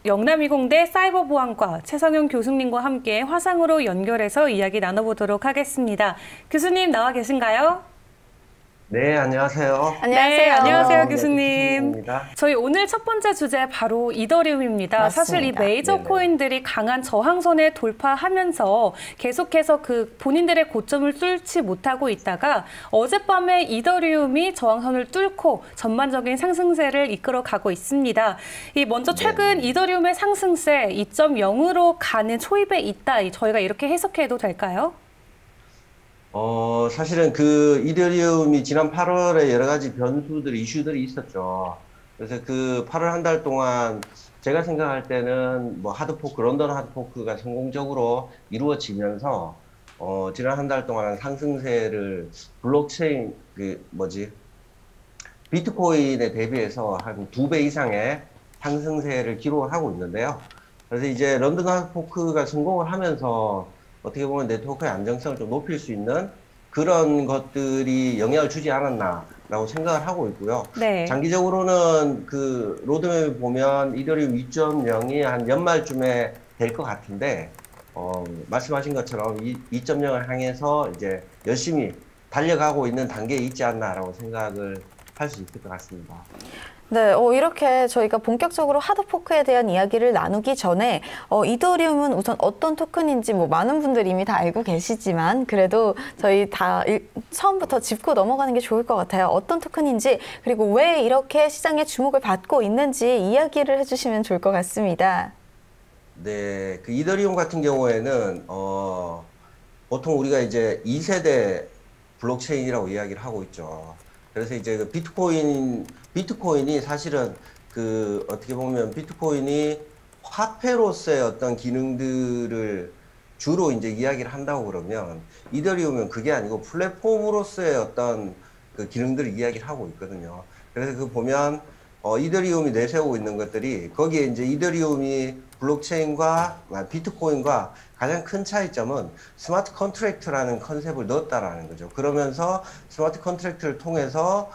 영남이공대 사이버보안과 최성윤 교수님과 함께 화상으로 연결해서 이야기 나눠보도록 하겠습니다. 교수님 나와 계신가요? 네, 안녕하세요. 네, 안녕하세요, 교수님. 교수님입니다. 저희 오늘 첫 번째 주제 바로 이더리움입니다. 맞습니다. 사실 이 메이저 네네. 코인들이 강한 저항선에 돌파하면서 계속해서 그 본인들의 고점을 뚫지 못하고 있다가 어젯밤에 이더리움이 저항선을 뚫고 전반적인 상승세를 이끌어가고 있습니다. 이 먼저 최근 이더리움의 상승세 2.0으로 가는 초입에 있다. 저희가 이렇게 해석해도 될까요? 사실은 그 이더리움이 지난 8월에 여러 가지 변수들이, 이슈들이 있었죠. 그래서 그 8월 한 달 동안 제가 생각할 때는 뭐 하드포크, 런던 하드포크가 성공적으로 이루어지면서, 지난 한 달 동안 상승세를 블록체인, 비트코인에 대비해서 한 2배 이상의 상승세를 기록하고 있는데요. 그래서 이제 런던 하드포크가 성공을 하면서 어떻게 보면 네트워크의 안정성을 좀 높일 수 있는 그런 것들이 영향을 주지 않았나라고 생각을 하고 있고요. 네. 장기적으로는 그 로드맵을 보면 이더리움 2.0이 한 연말쯤에 될 것 같은데, 말씀하신 것처럼 2.0을 향해서 이제 열심히 달려가고 있는 단계에 있지 않나라고 생각을 할 수 있을 것 같습니다. 네, 이렇게 저희가 본격적으로 하드포크에 대한 이야기를 나누기 전에 이더리움은 우선 어떤 토큰인지 뭐 많은 분들이 이미 다 알고 계시지만 그래도 저희 다 처음부터 짚고 넘어가는 게 좋을 것 같아요. 어떤 토큰인지 그리고 왜 이렇게 시장의 주목을 받고 있는지 이야기를 해주시면 좋을 것 같습니다. 네, 그 이더리움 같은 경우에는 보통 우리가 이제 2세대 블록체인이라고 이야기를 하고 있죠. 그래서 이제 그 비트코인이 사실은 그 어떻게 보면 비트코인이 화폐로서의 어떤 기능들을 주로 이제 이야기를 한다고 그러면 이더리움은 그게 아니고 플랫폼으로서의 어떤 그 기능들을 이야기를 하고 있거든요. 그래서 그 보면 이더리움이 내세우고 있는 것들이 거기에 이제 이더리움이 블록체인과 비트코인과 가장 큰 차이점은 스마트 컨트랙트라는 컨셉을 넣었다라는 거죠. 그러면서 스마트 컨트랙트를 통해서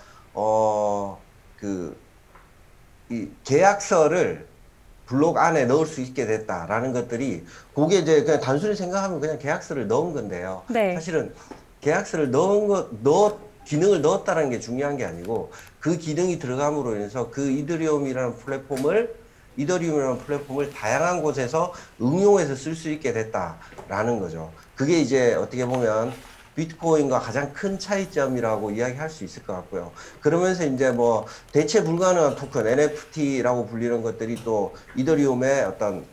이 계약서를 블록 안에 넣을 수 있게 됐다라는 것들이 그게 이제 그냥 단순히 생각하면 그냥 계약서를 넣은 건데요. 네. 사실은 계약서를 기능을 넣었다는 게 중요한 게 아니고 그 기능이 들어감으로 인해서 그 이더리움이라는 플랫폼을 다양한 곳에서 응용해서 쓸 수 있게 됐다라는 거죠. 그게 이제 어떻게 보면 비트코인과 가장 큰 차이점이라고 이야기할 수 있을 것 같고요. 그러면서 이제 뭐 대체 불가능한 토큰, NFT라고 불리는 것들이 또 이더리움의 어떤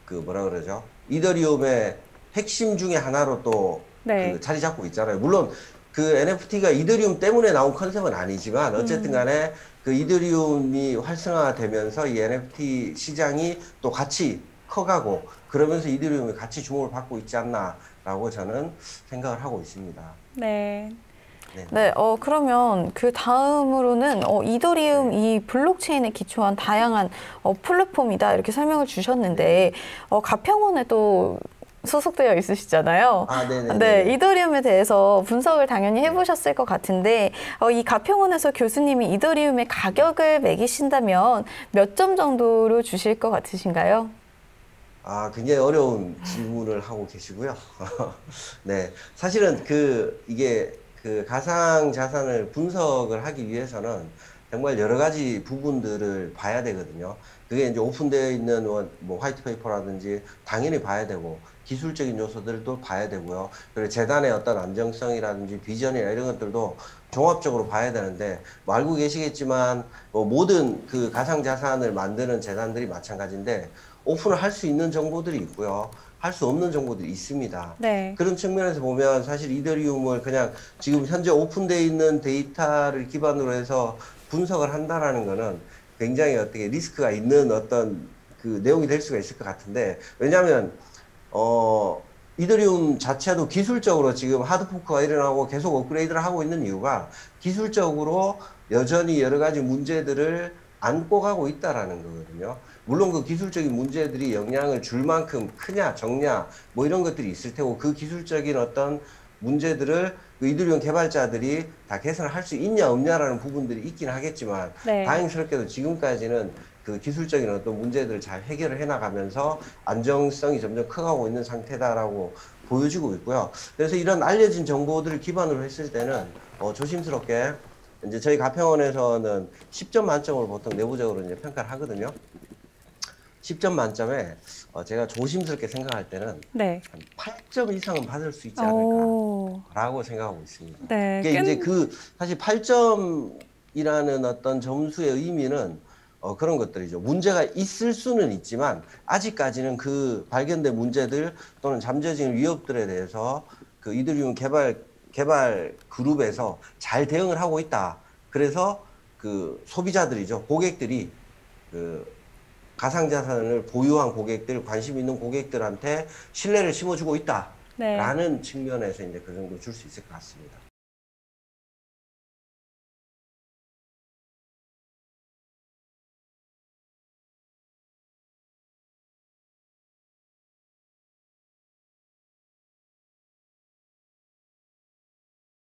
뭐라 그러죠? 이더리움의 핵심 중에 하나로 또 네. 그 자리 잡고 있잖아요. 물론 그 NFT가 이더리움 때문에 나온 컨셉은 아니지만 어쨌든 간에 그 이더리움이 활성화되면서 이 NFT 시장이 또 같이 커가고 그러면서 이더리움이 같이 주목을 받고 있지 않나라고 저는 생각을 하고 있습니다. 네. 네, 그러면 그 다음으로는 이더리움 이 블록체인에 기초한 다양한 플랫폼이다 이렇게 설명을 주셨는데 가평원에 또 소속되어 있으시잖아요. 네네. 네, 이더리움에 대해서 분석을 당연히 해보셨을 것 같은데 이 가평원에서 교수님이 이더리움의 가격을 매기신다면 몇 점 정도로 주실 것 같으신가요? 굉장히 어려운 질문을 하고 계시고요. 네, 사실은 이게 가상 자산을 분석을 하기 위해서는 정말 여러 가지 부분들을 봐야 되거든요. 그게 이제 오픈되어 있는 뭐 화이트 페이퍼라든지 당연히 봐야 되고 기술적인 요소들도 봐야 되고요. 그리고 재단의 어떤 안정성이라든지 비전이나 이런 것들도 종합적으로 봐야 되는데 뭐 알고 계시겠지만 모든 그 가상 자산을 만드는 재단들이 마찬가지인데 오픈을 할 수 있는 정보들이 있고요. 할 수 없는 정보들이 있습니다. 네. 그런 측면에서 보면 사실 이더리움을 그냥 지금 현재 오픈되어 있는 데이터를 기반으로 해서 분석을 한다라는 거는 굉장히 어떻게 리스크가 있는 어떤 그 내용이 될 수가 있을 것 같은데 왜냐하면 이더리움 자체도 기술적으로 지금 하드포크가 일어나고 계속 업그레이드를 하고 있는 이유가 기술적으로 여전히 여러 가지 문제들을 안고 가고 있다라는 거거든요. 물론 그 기술적인 문제들이 영향을 줄 만큼 크냐 적냐 뭐 이런 것들이 있을 테고 그 기술적인 어떤 문제들을 그 이더리움 개발자들이 다 개선을 할 수 있냐 없냐라는 부분들이 있긴 하겠지만 네. 다행스럽게도 지금까지는 그 기술적인 어떤 문제들을 잘 해결을 해나가면서 안정성이 점점 커가고 있는 상태다라고 보여지고 있고요. 그래서 이런 알려진 정보들을 기반으로 했을 때는 조심스럽게 이제 저희 가평원에서는 10점 만점으로 보통 내부적으로 이제 평가를 하거든요. 10점 만점에 제가 조심스럽게 생각할 때는 네. 한 8점 이상은 받을 수 있지 오. 않을까라고 생각하고 있습니다. 네. 이게 이제 사실 8점이라는 어떤 점수의 의미는 그런 것들이죠. 문제가 있을 수는 있지만 아직까지는 그 발견된 문제들 또는 잠재적인 위협들에 대해서 그 이더리움 개발 그룹에서 잘 대응을 하고 있다. 그래서 그 소비자들이죠. 고객들이 그 가상자산을 보유한 고객들, 관심 있는 고객들한테 신뢰를 심어주고 있다라는 측면에서 이제 그 정도 줄 수 있을 것 같습니다.